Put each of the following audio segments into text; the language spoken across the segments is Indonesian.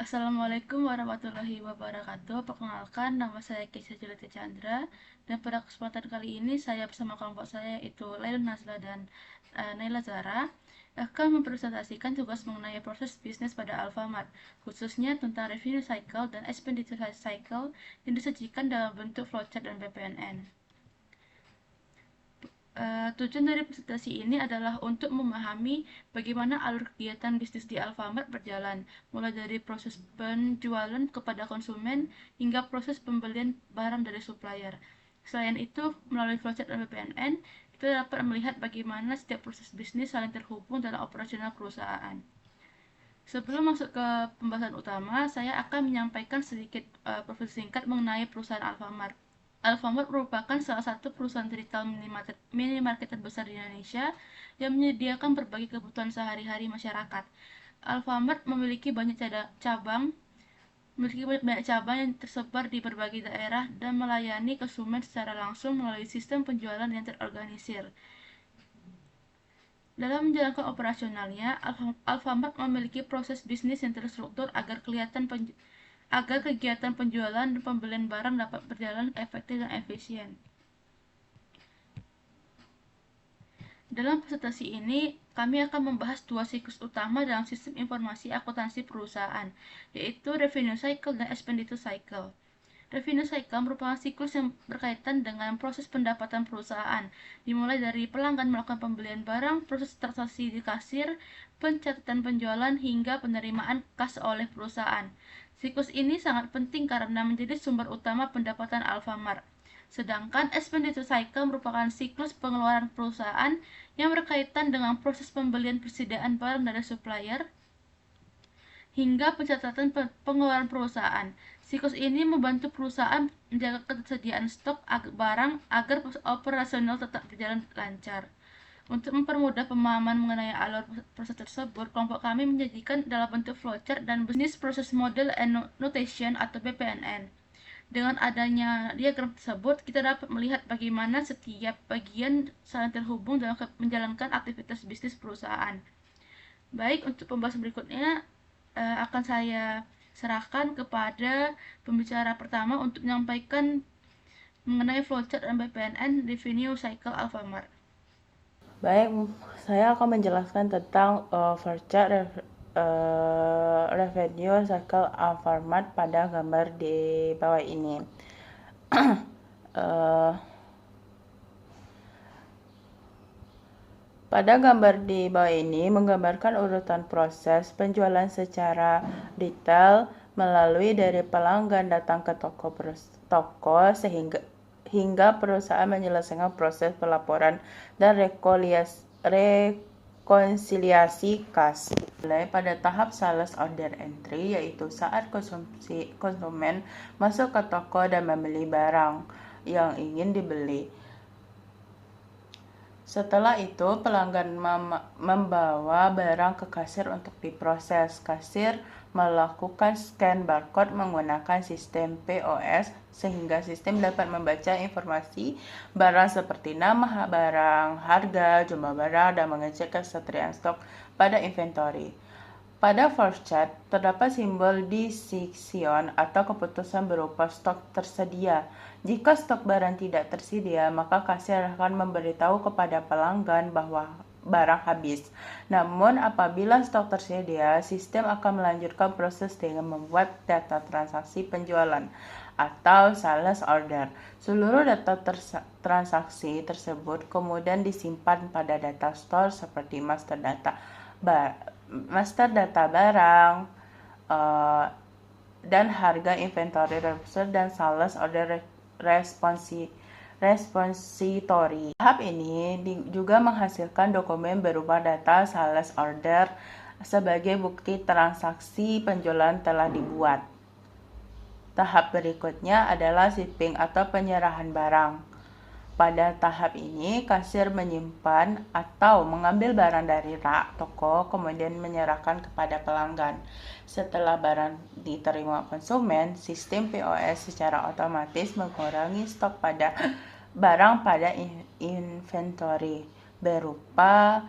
Assalamualaikum warahmatullahi wabarakatuh. Perkenalkan, nama saya Keisha Julita Chandra, dan pada kesempatan kali ini saya bersama kelompok saya yaitu Lailun Nazla dan Naila Zara akan mempresentasikan tugas mengenai proses bisnis pada Alfamart, khususnya tentang revenue cycle dan expenditure cycle yang disajikan dalam bentuk flowchart dan BPNN. Tujuan dari presentasi ini adalah untuk memahami bagaimana alur kegiatan bisnis di Alfamart berjalan, mulai dari proses penjualan kepada konsumen hingga proses pembelian barang dari supplier. Selain itu, melalui flowchart dan BPNN, kita dapat melihat bagaimana setiap proses bisnis saling terhubung dalam operasional perusahaan. Sebelum masuk ke pembahasan utama, saya akan menyampaikan sedikit profil singkat mengenai perusahaan Alfamart. Alfamart merupakan salah satu perusahaan retail minimarket terbesar di Indonesia yang menyediakan berbagai kebutuhan sehari-hari masyarakat. Alfamart memiliki banyak cabang yang tersebar di berbagai daerah dan melayani konsumen secara langsung melalui sistem penjualan yang terorganisir. Dalam menjalankan operasionalnya, Alfamart memiliki proses bisnis yang terstruktur agar kegiatan penjualan dan pembelian barang dapat berjalan efektif dan efisien. Dalam presentasi ini, kami akan membahas dua siklus utama dalam sistem informasi akuntansi perusahaan, yaitu revenue cycle dan expenditure cycle. Revenue cycle merupakan siklus yang berkaitan dengan proses pendapatan perusahaan, dimulai dari pelanggan melakukan pembelian barang, proses transaksi di kasir, pencatatan penjualan, hingga penerimaan kas oleh perusahaan. Siklus ini sangat penting karena menjadi sumber utama pendapatan Alfamart. Sedangkan expenditure cycle merupakan siklus pengeluaran perusahaan yang berkaitan dengan proses pembelian persediaan barang dari supplier hingga pencatatan pengeluaran perusahaan. Siklus ini membantu perusahaan menjaga ketersediaan stok barang agar operasional tetap berjalan lancar. Untuk mempermudah pemahaman mengenai alur proses tersebut, kelompok kami menyajikan dalam bentuk flowchart dan Business Process Model and Notation atau BPNN. Dengan adanya diagram tersebut, kita dapat melihat bagaimana setiap bagian saling terhubung dalam menjalankan aktivitas bisnis perusahaan. Baik, untuk pembahasan berikutnya akan saya serahkan kepada pembicara pertama untuk menyampaikan mengenai flowchart dan BPNN Revenue Cycle Alfamart. Baik, saya akan menjelaskan tentang flowchart revenue cycle Alfamart pada gambar di bawah ini. Pada gambar di bawah ini menggambarkan urutan proses penjualan secara detail melalui dari pelanggan datang ke toko hingga perusahaan menyelesaikan proses pelaporan dan rekonsiliasi kas. Mulai pada tahap sales order entry, yaitu saat konsumen masuk ke toko dan membeli barang yang ingin dibeli. Setelah itu, pelanggan membawa barang ke kasir untuk diproses. Kasir melakukan scan barcode menggunakan sistem POS sehingga sistem dapat membaca informasi barang seperti nama barang, harga, jumlah barang, dan mengecek kesetiaan stok pada inventory. Pada flowchart, terdapat simbol decision atau keputusan berupa stok tersedia. Jika stok barang tidak tersedia, maka kasir akan memberitahu kepada pelanggan bahwa barang habis. Namun, apabila stok tersedia, sistem akan melanjutkan proses dengan membuat data transaksi penjualan atau sales order. Seluruh data transaksi tersebut kemudian disimpan pada data store seperti master data barang, dan harga inventory register dan sales order repository. Tahap ini juga menghasilkan dokumen berupa data sales order sebagai bukti transaksi penjualan telah dibuat. Tahap berikutnya adalah shipping atau penyerahan barang. Pada tahap ini, kasir menyimpan atau mengambil barang dari rak toko, kemudian menyerahkan kepada pelanggan. Setelah barang diterima konsumen, sistem POS secara otomatis mengurangi stok barang pada inventory berupa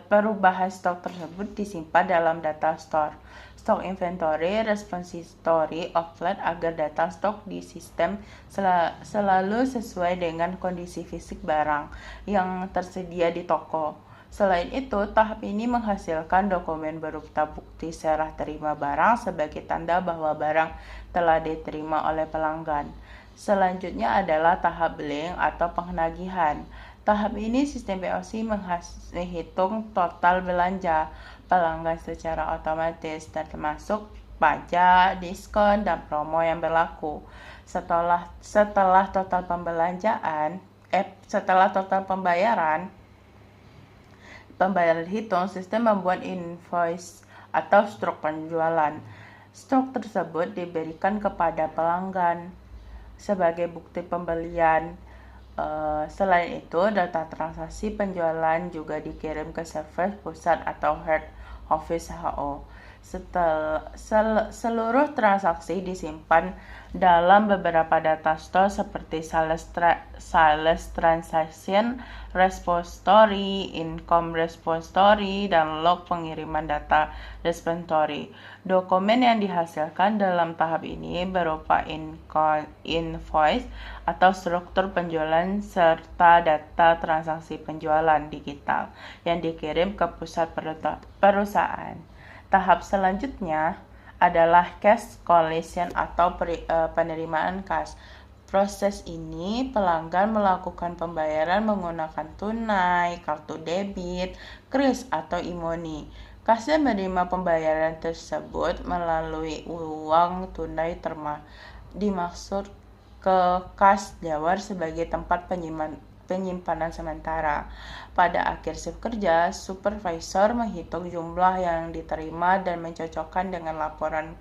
perubahan stok tersebut disimpan dalam data store. Stok inventory repository offline agar data stok di sistem selalu sesuai dengan kondisi fisik barang yang tersedia di toko. Selain itu, tahap ini menghasilkan dokumen berupa bukti serah terima barang sebagai tanda bahwa barang telah diterima oleh pelanggan. Selanjutnya adalah tahap billing atau penagihan. Tahap ini sistem POC menghitung total belanja pelanggan secara otomatis dan termasuk pajak, diskon, dan promo yang berlaku. Setelah total pembayaran dihitung, sistem membuat invoice atau struk penjualan. Struk tersebut diberikan kepada pelanggan sebagai bukti pembelian. Selain itu, data transaksi penjualan juga dikirim ke server pusat atau head office HO. Seluruh transaksi disimpan dalam beberapa data store seperti sales transaction repository, income repository, dan log pengiriman data repository. Dokumen yang dihasilkan dalam tahap ini berupa invoice atau struktur penjualan serta data transaksi penjualan digital yang dikirim ke pusat perusahaan. Tahap selanjutnya adalah cash collection atau penerimaan kas. Proses ini pelanggan melakukan pembayaran menggunakan tunai, kartu debit, kris, atau e-money. Kasir menerima pembayaran tersebut melalui uang tunai dimaksud ke kas jawar sebagai tempat penyimpanan sementara. Pada akhir shift kerja, supervisor menghitung jumlah yang diterima dan mencocokkan dengan laporan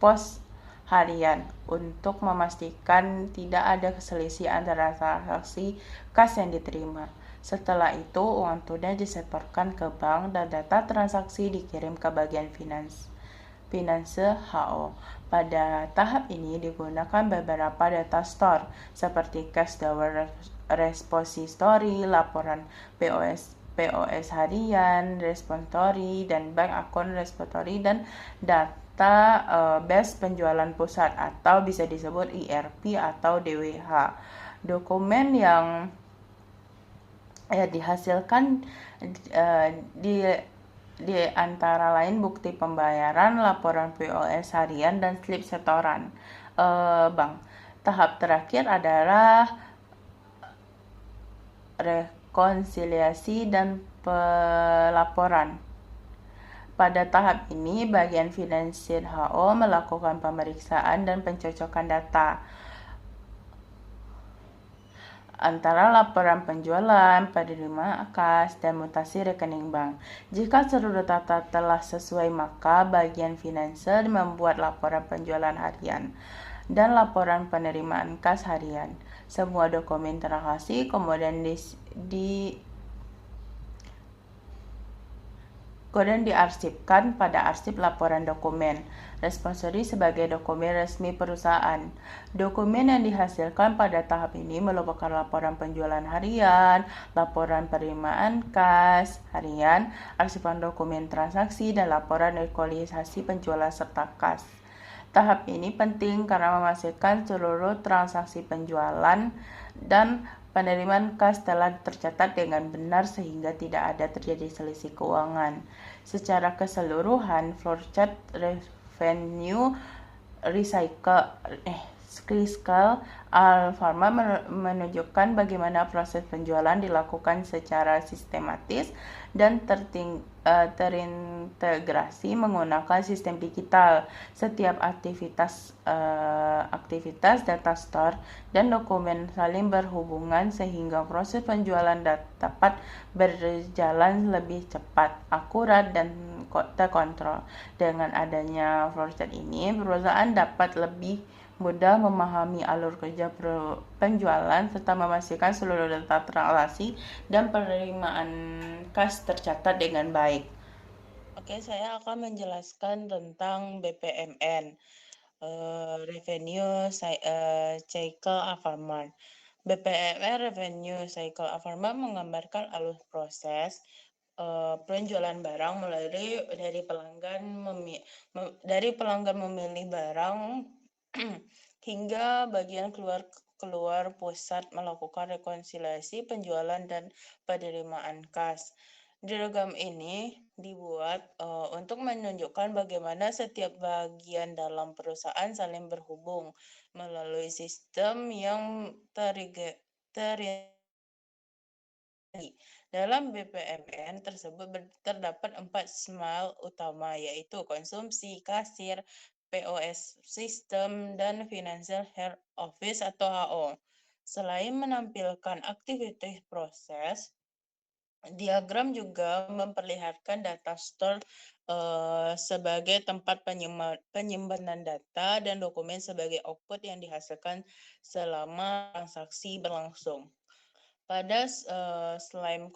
pos harian untuk memastikan tidak ada selisih antara transaksi kas yang diterima. Setelah itu, uang tunai disetorkan ke bank dan data transaksi dikirim ke bagian finanse HO. Pada tahap ini digunakan beberapa data store seperti cash drawer repository, laporan POS harian, repository, dan bank account repository, dan data base penjualan pusat atau bisa disebut ERP atau DWH. Dokumen yang dihasilkan di antara lain bukti pembayaran, laporan POS harian, dan slip setoran bank. Tahap terakhir adalah rekonsiliasi dan pelaporan. Pada tahap ini, bagian finansial HO melakukan pemeriksaan dan pencocokan data antara laporan penjualan, penerimaan kas, dan mutasi rekening bank. Jika seluruh data telah sesuai, maka bagian finansial membuat laporan penjualan harian dan laporan penerimaan kas harian. Semua dokumen transaksi kemudian diarsipkan pada arsip laporan dokumen repository sebagai dokumen resmi perusahaan. Dokumen yang dihasilkan pada tahap ini merupakan laporan penjualan harian, laporan penerimaan kas harian, arsipan dokumen transaksi, dan laporan rekonsiliasi penjualan serta kas. Tahap ini penting karena memastikan seluruh transaksi penjualan dan penerimaan kas telah tercatat dengan benar sehingga tidak ada terjadi selisih keuangan. Secara keseluruhan, flowchart revenue cycle Alfamart menunjukkan bagaimana proses penjualan dilakukan secara sistematis dan terintegrasi menggunakan sistem digital. Setiap aktivitas data store dan dokumen saling berhubungan sehingga proses penjualan dapat berjalan lebih cepat, akurat, dan terkontrol. Dengan adanya flowchart ini, perusahaan dapat lebih mudah memahami alur kerja penjualan serta memastikan seluruh data transaksi dan penerimaan kas tercatat dengan baik. Oke, saya akan menjelaskan tentang BPMN, Revenue Cycle Alfamart. BPMN Revenue Cycle Alfamart menggambarkan alur proses penjualan barang mulai dari pelanggan memilih barang hingga bagian keluar pusat melakukan rekonsiliasi penjualan dan penerimaan kas. Diagram ini dibuat untuk menunjukkan bagaimana setiap bagian dalam perusahaan saling berhubung melalui sistem yang terintegrasi. Dalam BPMN tersebut terdapat 4 SMAL utama, yaitu konsumsi, kasir, POS sistem, dan Financial Head Office atau HO. Selain menampilkan aktivitas proses, diagram juga memperlihatkan data store sebagai tempat penyimpanan data dan dokumen sebagai output yang dihasilkan selama transaksi berlangsung. Pada line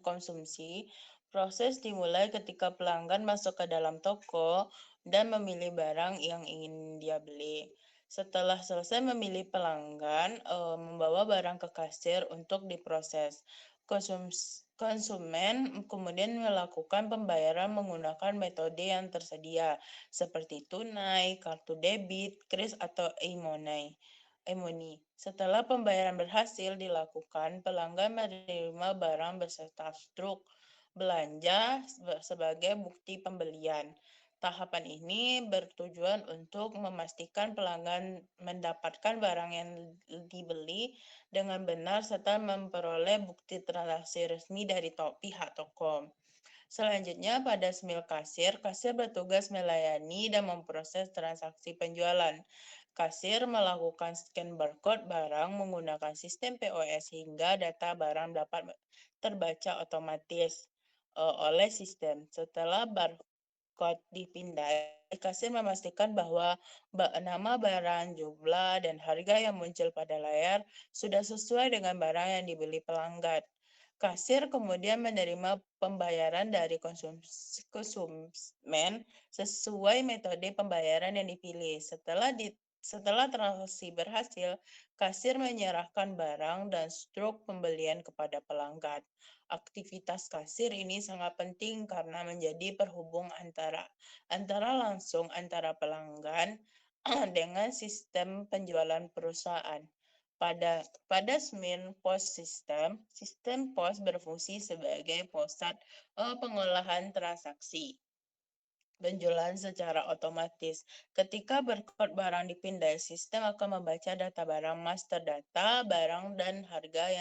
konsumsi, proses dimulai ketika pelanggan masuk ke dalam toko dan memilih barang yang ingin dia beli. Setelah selesai memilih, pelanggan membawa barang ke kasir untuk diproses. Konsumen kemudian melakukan pembayaran menggunakan metode yang tersedia, seperti tunai, kartu debit, kris, atau e-money. Setelah pembayaran berhasil dilakukan, pelanggan menerima barang beserta struk belanja sebagai bukti pembelian. Tahapan ini bertujuan untuk memastikan pelanggan mendapatkan barang yang dibeli dengan benar serta memperoleh bukti transaksi resmi dari pihak toko. Selanjutnya, pada SMIL kasir, kasir bertugas melayani dan memproses transaksi penjualan. Kasir melakukan scan barcode barang menggunakan sistem POS hingga data barang dapat terbaca otomatis oleh sistem. Setelah barcode dipindai, kasir memastikan bahwa nama barang, jumlah, dan harga yang muncul pada layar sudah sesuai dengan barang yang dibeli pelanggan. Kasir kemudian menerima pembayaran dari konsumen sesuai metode pembayaran yang dipilih. Setelah transaksi berhasil, kasir menyerahkan barang dan struk pembelian kepada pelanggan. Aktivitas kasir ini sangat penting karena menjadi penghubung antara langsung antara pelanggan dengan sistem penjualan perusahaan. Pada SMIN POS sistem POS berfungsi sebagai pusat pengolahan transaksi penjualan secara otomatis. Ketika barcode barang dipindai, sistem akan membaca data barang, master data barang, dan harga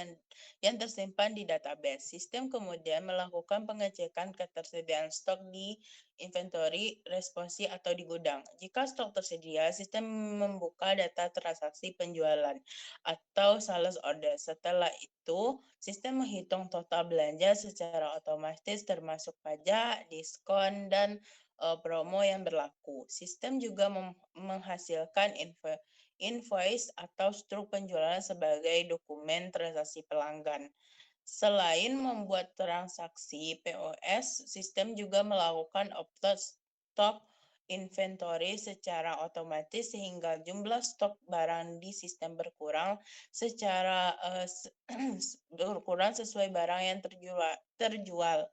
yang tersimpan di database. Sistem kemudian melakukan pengecekan ketersediaan stok di inventory, responsi, atau di gudang. Jika stok tersedia, sistem membuka data transaksi penjualan atau sales order. Setelah itu, sistem menghitung total belanja secara otomatis termasuk pajak, diskon, dan promo yang berlaku. Sistem juga menghasilkan invoice atau struk penjualan sebagai dokumen transaksi pelanggan. Selain membuat transaksi POS, sistem juga melakukan upload stok inventory secara otomatis sehingga jumlah stok barang di sistem berkurang sesuai barang yang terjual.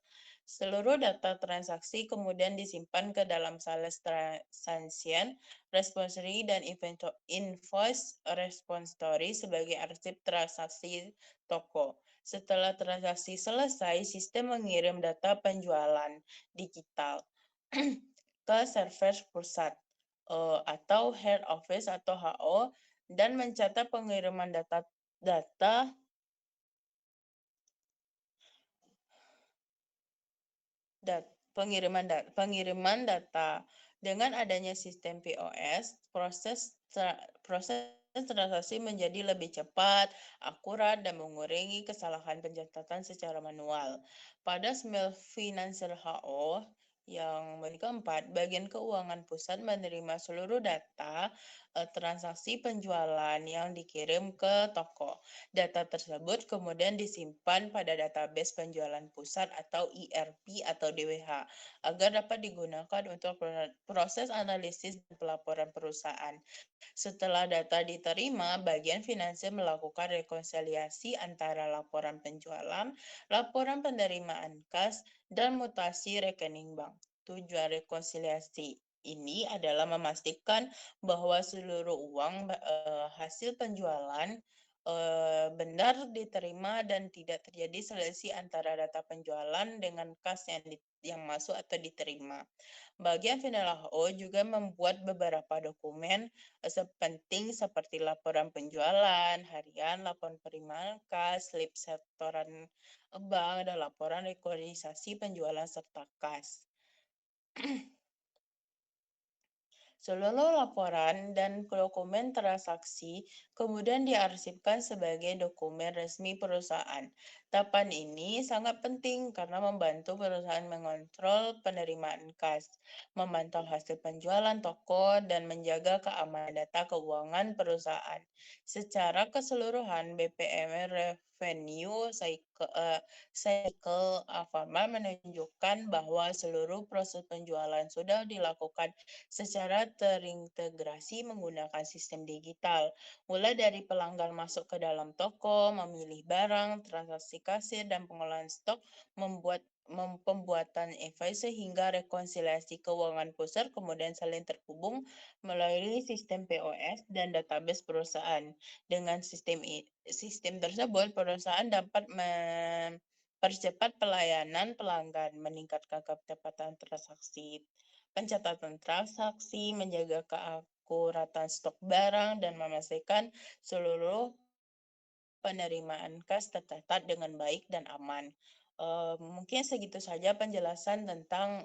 Seluruh data transaksi kemudian disimpan ke dalam sales transaction repository dan invoice repository sebagai arsip transaksi toko. Setelah transaksi selesai, sistem mengirim data penjualan digital ke server pusat atau head office atau HO dan mencatat pengiriman pengiriman data. Dengan adanya sistem POS, proses transaksi menjadi lebih cepat, akurat, dan mengurangi kesalahan pencatatan secara manual. Pada SMIL Financial HO, Yang keempat, bagian keuangan pusat menerima seluruh data transaksi penjualan yang dikirim ke toko. Data tersebut kemudian disimpan pada database penjualan pusat atau ERP atau DWH agar dapat digunakan untuk proses analisis dan pelaporan perusahaan. Setelah data diterima, bagian finansial melakukan rekonsiliasi antara laporan penjualan, laporan penerimaan kas, dan mutasi rekening bank. Tujuan rekonsiliasi ini adalah memastikan bahwa seluruh uang hasil penjualan benar diterima dan tidak terjadi selisih antara data penjualan dengan kas yang masuk atau diterima. Bagian FINALAHO juga membuat beberapa dokumen penting seperti laporan penjualan harian, laporan penerimaan kas, slip setoran bank, dan laporan rekordisasi penjualan serta kas. Seluruh laporan dan dokumen transaksi kemudian diarsipkan sebagai dokumen resmi perusahaan. Tahapan ini sangat penting karena membantu perusahaan mengontrol penerimaan kas, memantau hasil penjualan toko, dan menjaga keamanan data keuangan perusahaan. Secara keseluruhan, BPM Revenue Cycle Alfamart menunjukkan bahwa seluruh proses penjualan sudah dilakukan secara terintegrasi menggunakan sistem digital, mulai dari pelanggan masuk ke dalam toko, memilih barang, transaksi kasir, dan pengolahan stok, pembuatan invoice hingga rekonsiliasi keuangan pusat kemudian saling terhubung melalui sistem POS dan database perusahaan. Dengan sistem tersebut, perusahaan dapat mempercepat pelayanan pelanggan, meningkatkan kecepatan transaksi, pencatatan transaksi, menjaga keakuratan stok barang, dan memastikan seluruh penerimaan kas tercatat dengan baik dan aman. Mungkin segitu saja penjelasan tentang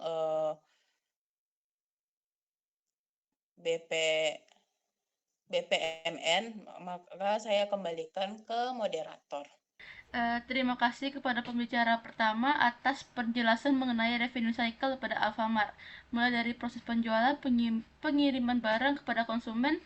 BP, BPMN, maka saya kembalikan ke moderator. Terima kasih kepada pembicara pertama atas penjelasan mengenai revenue cycle pada Alfamart, mulai dari proses penjualan, pengiriman barang kepada konsumen,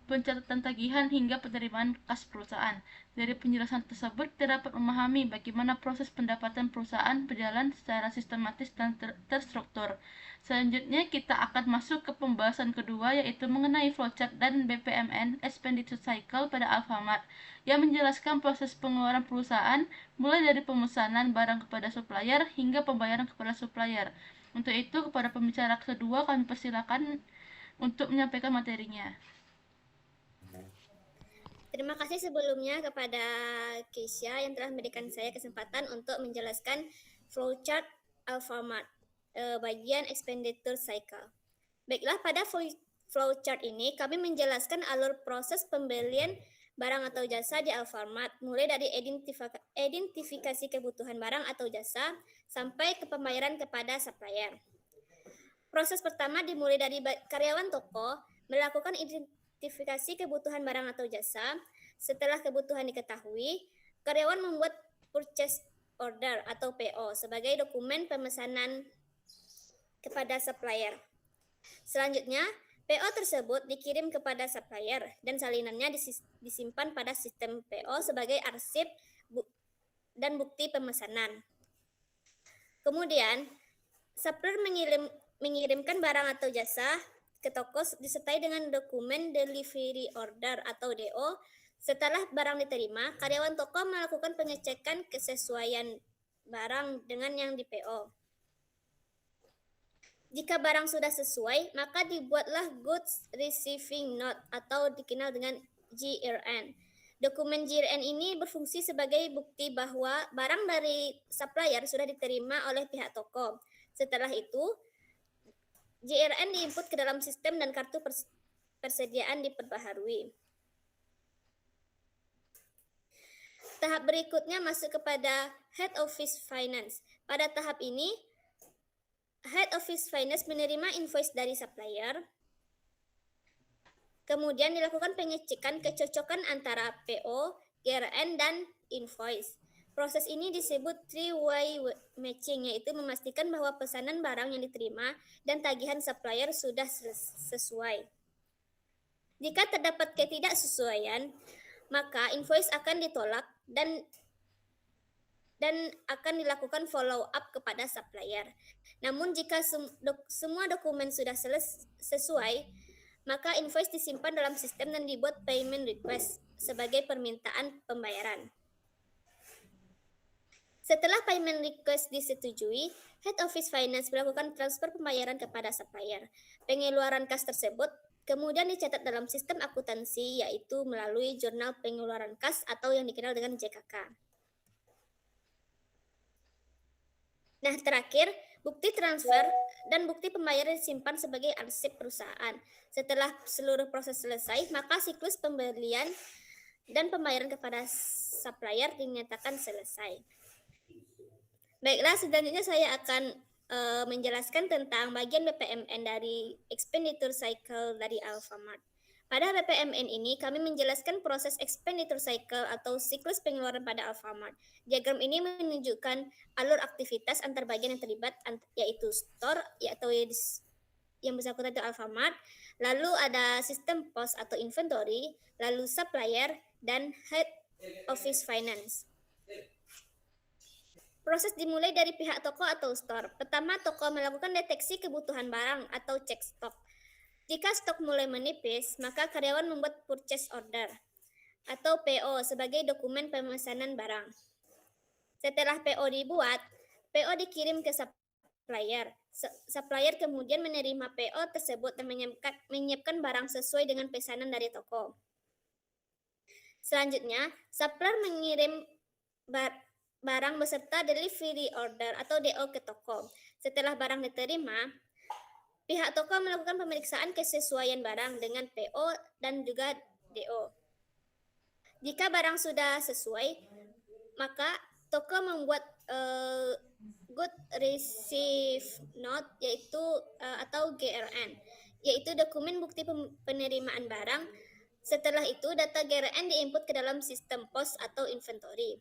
pencatatan tagihan hingga penerimaan kas perusahaan. Dari penjelasan tersebut dapat memahami bagaimana proses pendapatan perusahaan berjalan secara sistematis dan terstruktur. Selanjutnya kita akan masuk ke pembahasan kedua, yaitu mengenai flowchart dan BPMN Expenditure Cycle pada Alfamart, yang menjelaskan proses pengeluaran perusahaan mulai dari pemesanan barang kepada supplier hingga pembayaran kepada supplier. Untuk itu, kepada pembicara kedua kami persilakan untuk menyampaikan materinya. Terima kasih sebelumnya kepada Keisha yang telah memberikan saya kesempatan untuk menjelaskan flowchart Alfamart, bagian expenditure cycle. Baiklah, pada flowchart ini kami menjelaskan alur proses pembelian barang atau jasa di Alfamart, mulai dari identifikasi kebutuhan barang atau jasa sampai ke pembayaran kepada supplier. Proses pertama dimulai dari karyawan toko melakukan identifikasi kebutuhan barang atau jasa. Setelah kebutuhan diketahui, karyawan membuat purchase order atau PO sebagai dokumen pemesanan kepada supplier. Selanjutnya, PO tersebut dikirim kepada supplier dan salinannya disimpan pada sistem PO sebagai arsip dan bukti pemesanan. Kemudian, supplier mengirimkan barang atau jasa ke toko disertai dengan dokumen delivery order atau DO. Setelah barang diterima, karyawan toko melakukan pengecekan kesesuaian barang dengan yang di PO. Jika barang sudah sesuai, maka dibuatlah Goods Receiving Note atau dikenal dengan GRN. Dokumen GRN ini berfungsi sebagai bukti bahwa barang dari supplier sudah diterima oleh pihak toko. Setelah itu, GRN diinput ke dalam sistem dan kartu persediaan diperbaharui. Tahap berikutnya masuk kepada Head Office Finance. Pada tahap ini, Head Office Finance menerima invoice dari supplier, kemudian dilakukan pengecekan kecocokan antara PO, GRN, dan invoice. Proses ini disebut three-way matching, yaitu memastikan bahwa pesanan barang yang diterima dan tagihan supplier sudah sesuai. Jika terdapat ketidaksesuaian, maka invoice akan ditolak dan akan dilakukan follow up kepada supplier. Namun jika semua dokumen sudah sesuai, maka invoice disimpan dalam sistem dan dibuat payment request sebagai permintaan pembayaran. Setelah payment request disetujui, Head Office Finance melakukan transfer pembayaran kepada supplier. Pengeluaran kas tersebut kemudian dicatat dalam sistem akuntansi, yaitu melalui jurnal pengeluaran kas atau yang dikenal dengan JKK. Nah, terakhir, bukti transfer dan bukti pembayaran disimpan sebagai arsip perusahaan. Setelah seluruh proses selesai, maka siklus pembelian dan pembayaran kepada supplier dinyatakan selesai. Baiklah, selanjutnya saya akan menjelaskan tentang bagian BPMN dari expenditure cycle dari Alfamart. Pada BPMN ini, kami menjelaskan proses expenditure cycle atau siklus pengeluaran pada Alfamart. Diagram ini menunjukkan alur aktivitas antar bagian yang terlibat, yaitu store, atau yang bersangkutan itu Alfamart, lalu ada sistem pos atau inventory, lalu supplier, dan head office finance. Proses dimulai dari pihak toko atau store. Pertama, toko melakukan deteksi kebutuhan barang atau cek stok. Jika stok mulai menipis, maka karyawan membuat purchase order atau PO sebagai dokumen pemesanan barang. Setelah PO dibuat, PO dikirim ke supplier. Supplier kemudian menerima PO tersebut dan menyiapkan barang sesuai dengan pesanan dari toko. Selanjutnya, supplier mengirim barang beserta delivery order atau DO ke toko. Setelah barang diterima, pihak toko melakukan pemeriksaan kesesuaian barang dengan PO dan juga DO. Jika barang sudah sesuai, maka toko membuat Good Receive Note atau GRN, yaitu dokumen bukti penerimaan barang. Setelah itu, data GRN diinput ke dalam sistem pos atau inventory.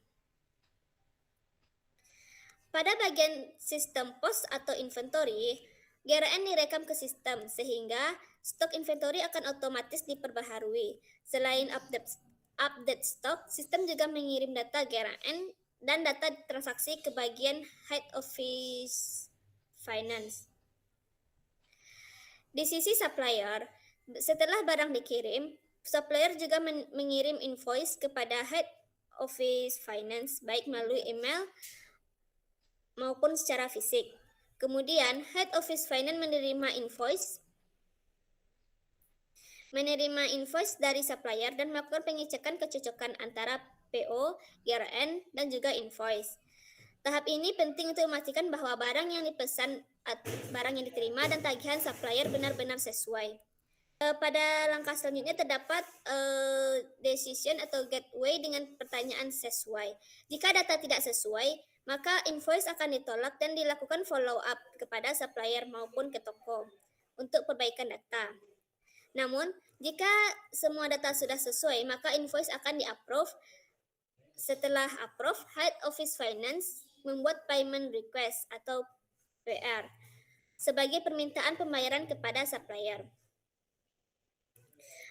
Pada bagian sistem pos atau inventory, GRN direkam ke sistem sehingga stok inventory akan otomatis diperbaharui. Selain update stok, sistem juga mengirim data GRN dan data transaksi ke bagian Head Office Finance. Di sisi supplier, setelah barang dikirim, supplier juga mengirim invoice kepada Head Office Finance baik melalui email maupun secara fisik. Kemudian, Head Office Finance menerima invoice dari supplier dan melakukan pengecekan kecocokan antara PO, GRN, dan juga invoice. Tahap ini penting untuk memastikan bahwa barang yang dipesan, barang yang diterima, dan tagihan supplier benar-benar sesuai. Pada langkah selanjutnya terdapat decision atau gateway dengan pertanyaan sesuai. Jika data tidak sesuai, maka invoice akan ditolak dan dilakukan follow up kepada supplier maupun ke toko untuk perbaikan data. Namun, jika semua data sudah sesuai, maka invoice akan di-approve. Setelah approve, Head Office Finance membuat payment request atau PR sebagai permintaan pembayaran kepada supplier.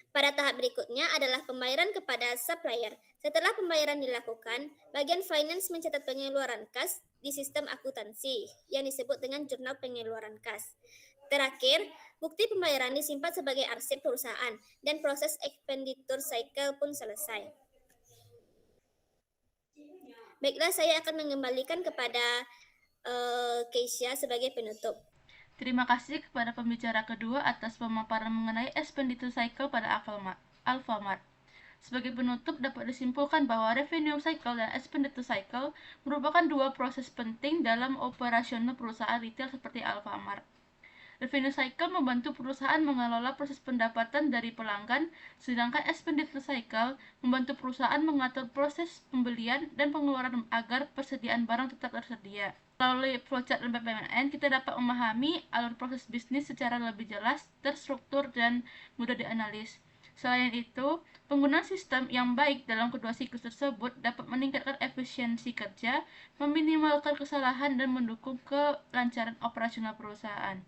Pada tahap berikutnya adalah pembayaran kepada supplier. Setelah pembayaran dilakukan, bagian finance mencatat pengeluaran kas di sistem akuntansi yang disebut dengan jurnal pengeluaran kas. Terakhir, bukti pembayaran disimpan sebagai arsip perusahaan dan proses expenditure cycle pun selesai. Baiklah, saya akan mengembalikan kepada Keisha sebagai penutup. Terima kasih kepada pembicara kedua atas pemaparan mengenai expenditure cycle pada Alfamart. Sebagai penutup, dapat disimpulkan bahwa revenue cycle dan expenditure cycle merupakan dua proses penting dalam operasional perusahaan retail seperti Alfamart. Revenue cycle membantu perusahaan mengelola proses pendapatan dari pelanggan, sedangkan expenditure cycle membantu perusahaan mengatur proses pembelian dan pengeluaran agar persediaan barang tetap tersedia. Melalui flowchart dan BPMN, kita dapat memahami alur proses bisnis secara lebih jelas, terstruktur, dan mudah dianalisis. Selain itu, penggunaan sistem yang baik dalam kedua siklus tersebut dapat meningkatkan efisiensi kerja, meminimalkan kesalahan, dan mendukung kelancaran operasional perusahaan.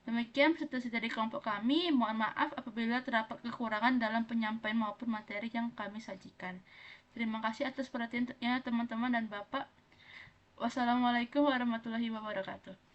Demikian presentasi dari kelompok kami. Mohon maaf apabila terdapat kekurangan dalam penyampaian maupun materi yang kami sajikan. Terima kasih atas perhatiannya teman-teman dan Bapak. Wassalamualaikum warahmatullahi wabarakatuh.